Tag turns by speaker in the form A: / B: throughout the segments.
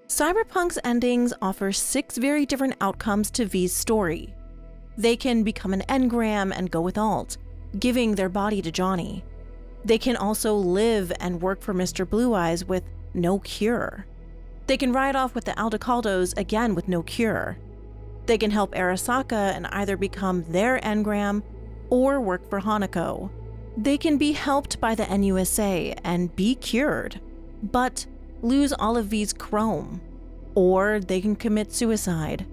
A: Cyberpunk's endings offer 6 very different outcomes to V's story. They can become an engram and go with Alt, giving their body to Johnny. They can also live and work for Mr. Blue Eyes with no cure. They can ride off with the Aldecaldos again with no cure. They can help Arasaka and either become their engram or work for Hanako. They can be helped by the NUSA and be cured, but lose all of V's chrome. Or they can commit suicide.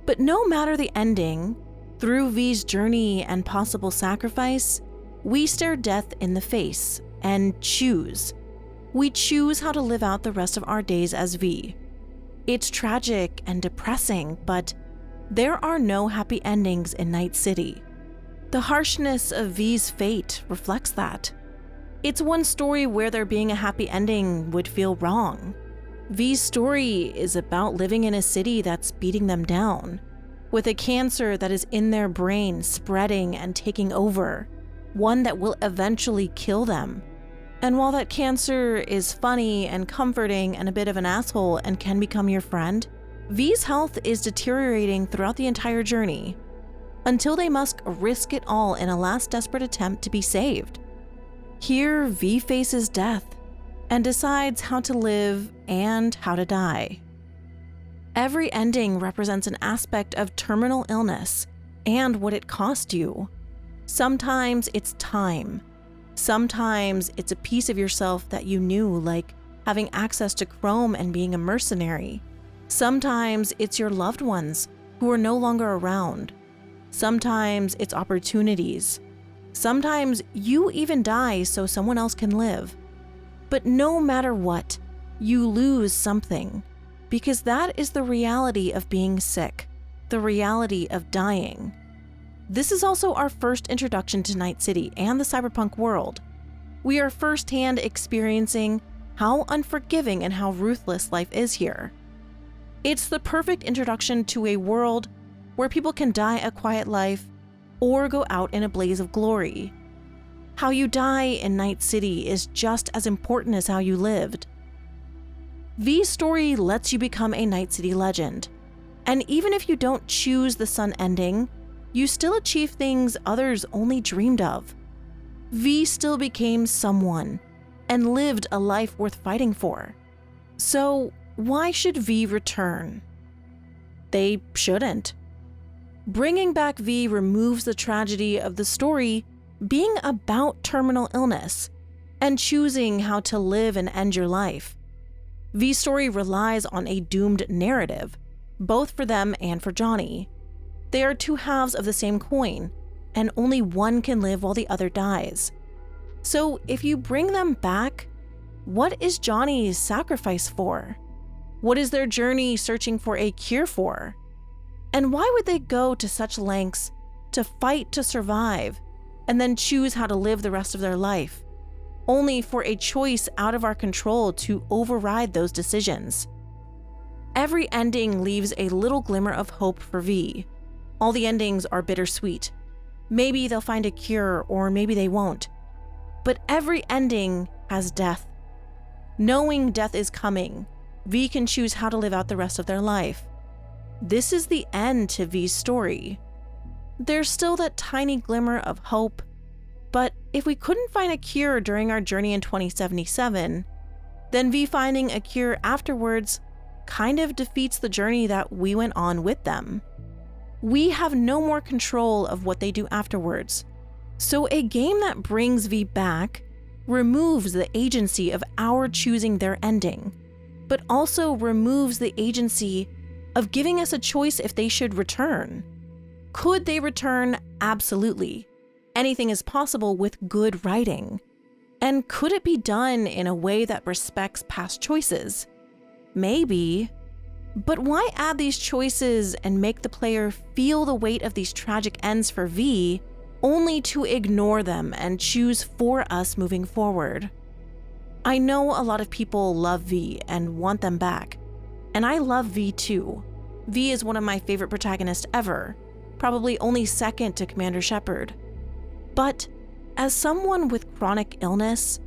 A: But no matter the ending, through V's journey and possible sacrifice, we stare death in the face and choose. We choose how to live out the rest of our days as V. It's tragic and depressing, but there are no happy endings in Night City. The harshness of V's fate reflects that. It's one story where there being a happy ending would feel wrong. V's story is about living in a city that's beating them down, with a cancer that is in their brain spreading and taking over, one that will eventually kill them. And while that cancer is funny and comforting and a bit of an asshole and can become your friend, V's health is deteriorating throughout the entire journey, until they must risk it all in a last desperate attempt to be saved. Here, V faces death and decides how to live and how to die. Every ending represents an aspect of terminal illness and what it cost you. Sometimes it's time. Sometimes it's a piece of yourself that you knew, like having access to Chrome and being a mercenary. Sometimes it's your loved ones who are no longer around. Sometimes it's opportunities. Sometimes you even die so someone else can live. But no matter what, you lose something, because that is the reality of being sick, the reality of dying. This is also our first introduction to Night City and the cyberpunk world. We are firsthand experiencing how unforgiving and how ruthless life is here. It's the perfect introduction to a world where people can die a quiet life or go out in a blaze of glory. How you die in Night City is just as important as how you lived. V's story lets you become a Night City legend, and even if you don't choose the sun ending, you still achieve things others only dreamed of. V still became someone and lived a life worth fighting for. So why should V return? They shouldn't. Bringing back V removes the tragedy of the story being about terminal illness and choosing how to live and end your life. V's story relies on a doomed narrative, both for them and for Johnny. They are two halves of the same coin, and only one can live while the other dies. So if you bring them back, what is Johnny's sacrifice for? What is their journey searching for a cure for? And why would they go to such lengths to fight to survive and then choose how to live the rest of their life, only for a choice out of our control to override those decisions? Every ending leaves a little glimmer of hope for V. All the endings are bittersweet. Maybe they'll find a cure, or maybe they won't. But every ending has death. Knowing death is coming, V can choose how to live out the rest of their life. This is the end to V's story. There's still that tiny glimmer of hope, but if we couldn't find a cure during our journey in 2077, then V finding a cure afterwards kind of defeats the journey that we went on with them. We have no more control of what they do afterwards. So a game that brings V back removes the agency of our choosing their ending, but also removes the agency of giving us a choice if they should return. Could they return? Absolutely. Anything is possible with good writing. And could it be done in a way that respects past choices? Maybe. But why add these choices and make the player feel the weight of these tragic ends for V, only to ignore them and choose for us moving forward? I know a lot of people love V and want them back, and I love V too. V is one of my favorite protagonists ever, probably only second to Commander Shepard. But as someone with chronic illness,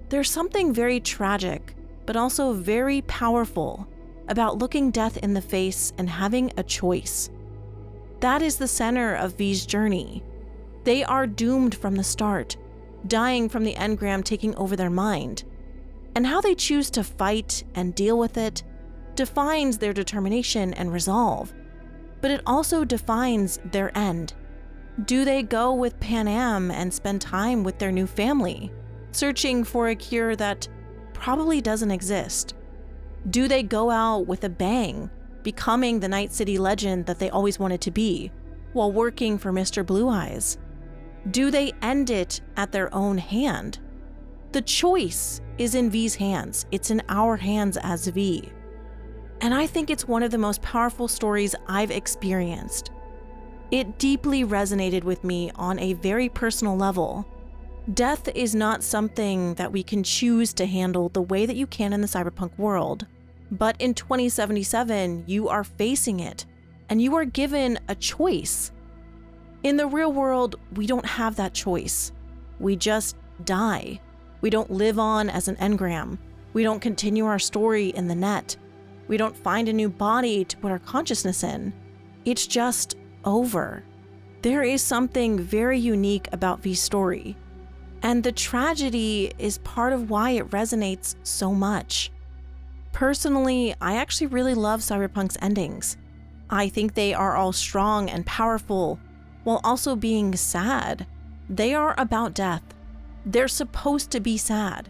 A: there's something very tragic, but also very powerful about looking death in the face and having a choice. That is the center of V's journey. They are doomed from the start, dying from the engram taking over their mind. And how they choose to fight and deal with it defines their determination and resolve. But it also defines their end. Do they go with Pan Am and spend time with their new family, searching for a cure that probably doesn't exist? Do they go out with a bang, becoming the Night City legend that they always wanted to be, while working for Mr. Blue Eyes? Do they end it at their own hand? The choice is in V's hands. It's in our hands as V. And I think it's one of the most powerful stories I've experienced. It deeply resonated with me on a very personal level. Death is not something that we can choose to handle the way that you can in the cyberpunk world. But in 2077, you are facing it, and you are given a choice. In the real world, we don't have that choice. We just die. We don't live on as an engram. We don't continue our story in the net. We don't find a new body to put our consciousness in. It's just over. There is something very unique about V's story, and the tragedy is part of why it resonates so much. Personally, I actually really love Cyberpunk's endings. I think they are all strong and powerful, while also being sad. They are about death. They're supposed to be sad.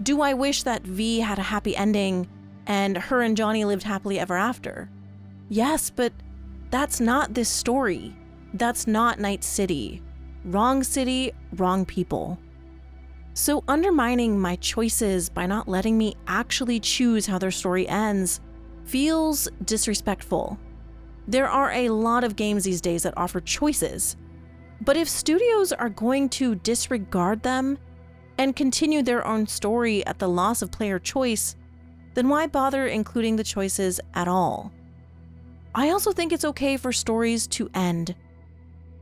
A: Do I wish that V had a happy ending and her and Johnny lived happily ever after? Yes, but that's not this story. That's not Night City. Wrong city, wrong people. So undermining my choices by not letting me actually choose how their story ends feels disrespectful. There are a lot of games these days that offer choices, but if studios are going to disregard them and continue their own story at the loss of player choice, then why bother including the choices at all? I also think it's okay for stories to end.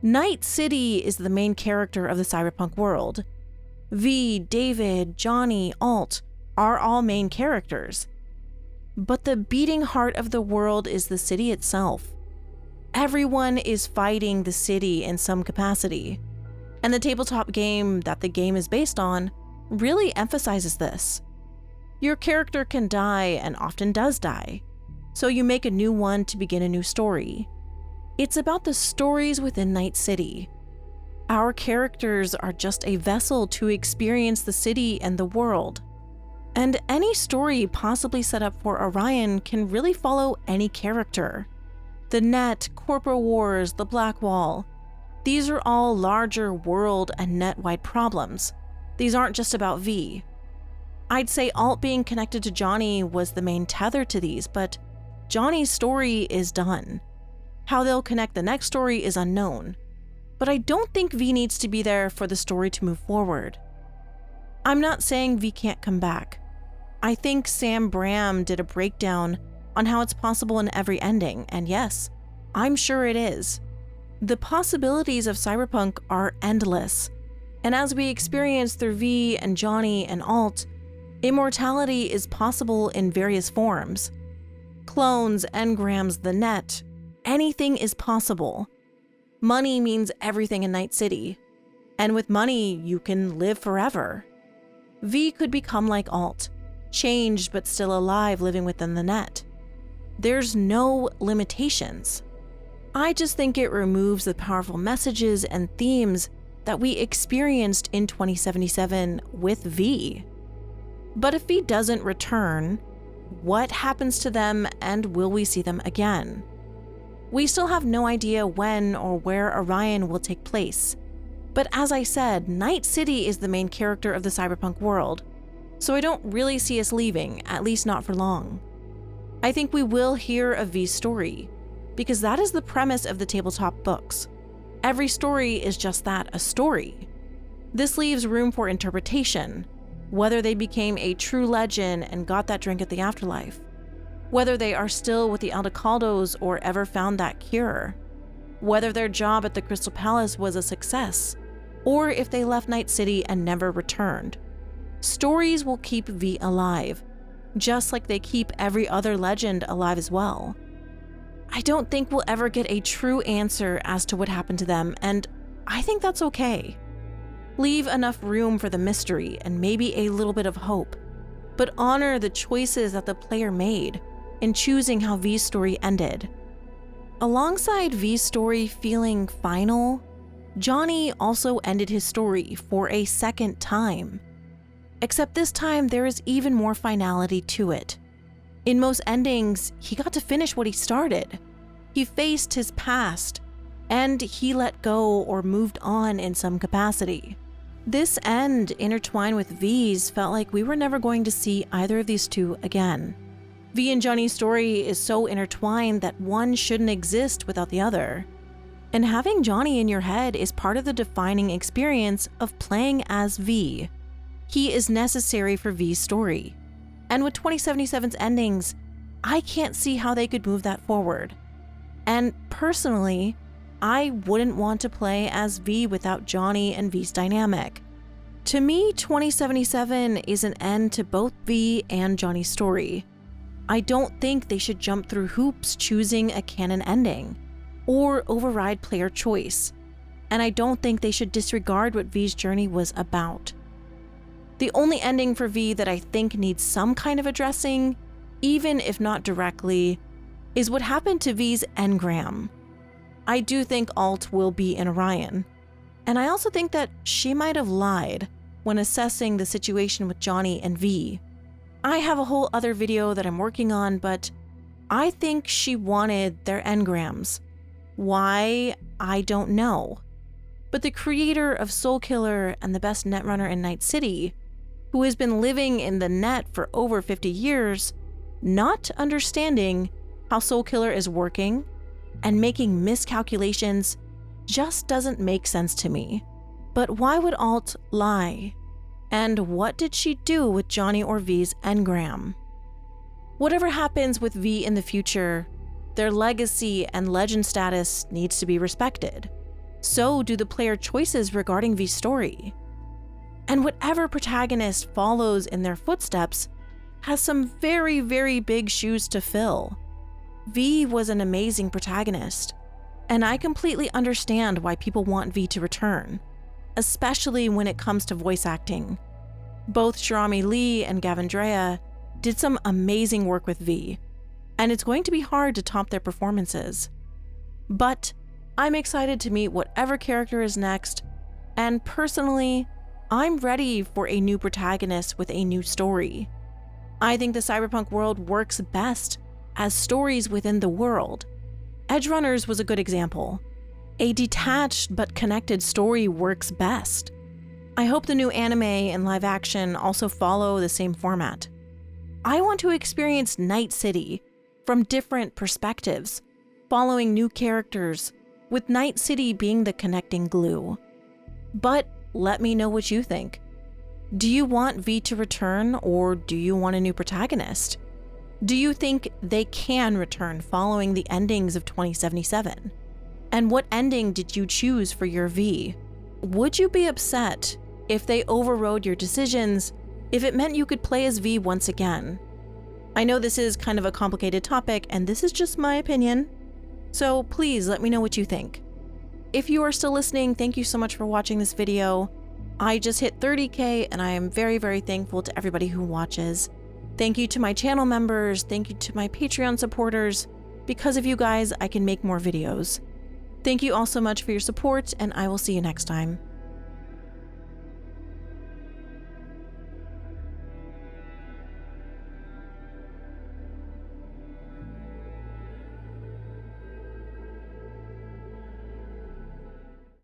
A: Night City is the main character of the cyberpunk world. V, David, Johnny, Alt are all main characters. But the beating heart of the world is the city itself. Everyone is fighting the city in some capacity, and the tabletop game that the game is based on really emphasizes this. Your character can die and often does die, so you make a new one to begin a new story. It's about the stories within Night City. Our characters are just a vessel to experience the city and the world. And any story possibly set up for Orion can really follow any character. The net, corporate wars, the Black Wall, these are all larger world and net-wide problems. These aren't just about V. I'd say Alt being connected to Johnny was the main tether to these, but Johnny's story is done. How they'll connect the next story is unknown. But I don't think V needs to be there for the story to move forward. I'm not saying V can't come back. I think Sam Bram did a breakdown on how it's possible in every ending, and yes, I'm sure it is. The possibilities of Cyberpunk are endless, and as we experience through V and Johnny and Alt, immortality is possible in various forms. Clones, engrams, the net, anything is possible. Money means everything in Night City, and with money, you can live forever. V could become like Alt, changed but still alive living within the net. There's no limitations. I just think it removes the powerful messages and themes that we experienced in 2077 with V. But if V doesn't return, what happens to them and will we see them again? We still have no idea when or where Orion will take place. But as I said, Night City is the main character of the cyberpunk world, so I don't really see us leaving, at least not for long. I think we will hear of V's story, because that is the premise of the tabletop books. Every story is just that, a story. This leaves room for interpretation, whether they became a true legend and got that drink at the afterlife, whether they are still with the Aldecaldos or ever found that cure, whether their job at the Crystal Palace was a success, or if they left Night City and never returned. Stories will keep V alive, just like they keep every other legend alive as well. I don't think we'll ever get a true answer as to what happened to them, and I think that's okay. Leave enough room for the mystery and maybe a little bit of hope, but honor the choices that the player made in choosing how V's story ended. Alongside V's story feeling final, Johnny also ended his story for a second time. Except this time there is even more finality to it. In most endings, he got to finish what he started. He faced his past, and he let go or moved on in some capacity. This end intertwined with V's felt like we were never going to see either of these two again. V and Johnny's story is so intertwined that one shouldn't exist without the other. And having Johnny in your head is part of the defining experience of playing as V. He is necessary for V's story. And with 2077's endings, I can't see how they could move that forward. And personally, I wouldn't want to play as V without Johnny and V's dynamic. To me, 2077 is an end to both V and Johnny's story. I don't think they should jump through hoops choosing a canon ending, or override player choice, and I don't think they should disregard what V's journey was about. The only ending for V that I think needs some kind of addressing, even if not directly, is what happened to V's engram. I do think Alt will be in Orion, and I also think that she might have lied when assessing the situation with Johnny and V. I have a whole other video that I'm working on, but I think she wanted their engrams. Why? I don't know. But the creator of Soulkiller and the best netrunner in Night City, who has been living in the net for over 50 years, not understanding how Soulkiller is working and making miscalculations just doesn't make sense to me. But why would Alt lie? And what did she do with Johnny or V's engram? Whatever happens with V in the future, their legacy and legend status needs to be respected. So do the player choices regarding V's story. And whatever protagonist follows in their footsteps has some very, very big shoes to fill. V was an amazing protagonist, and I completely understand why people want V to return, especially when it comes to voice acting. Both Jeremy Lee and Gavindrea did some amazing work with V, and it's going to be hard to top their performances. But I'm excited to meet whatever character is next, and personally, I'm ready for a new protagonist with a new story. I think the Cyberpunk world works best as stories within the world. Edgerunners was a good example. A detached but connected story works best. I hope the new anime and live action also follow the same format. I want to experience Night City from different perspectives, following new characters, with Night City being the connecting glue. But let me know what you think. Do you want V to return, or do you want a new protagonist? Do you think they can return following the endings of 2077? And what ending did you choose for your V? Would you be upset if they overrode your decisions if it meant you could play as V once again? I know this is kind of a complicated topic, and this is just my opinion, so please let me know what you think. If you are still listening, thank you so much for watching this video. I just hit 30K, and I am very, very thankful to everybody who watches. Thank you to my channel members, thank you to my Patreon supporters. Because of you guys, I can make more videos. Thank you all so much for your support, and I will see you next time.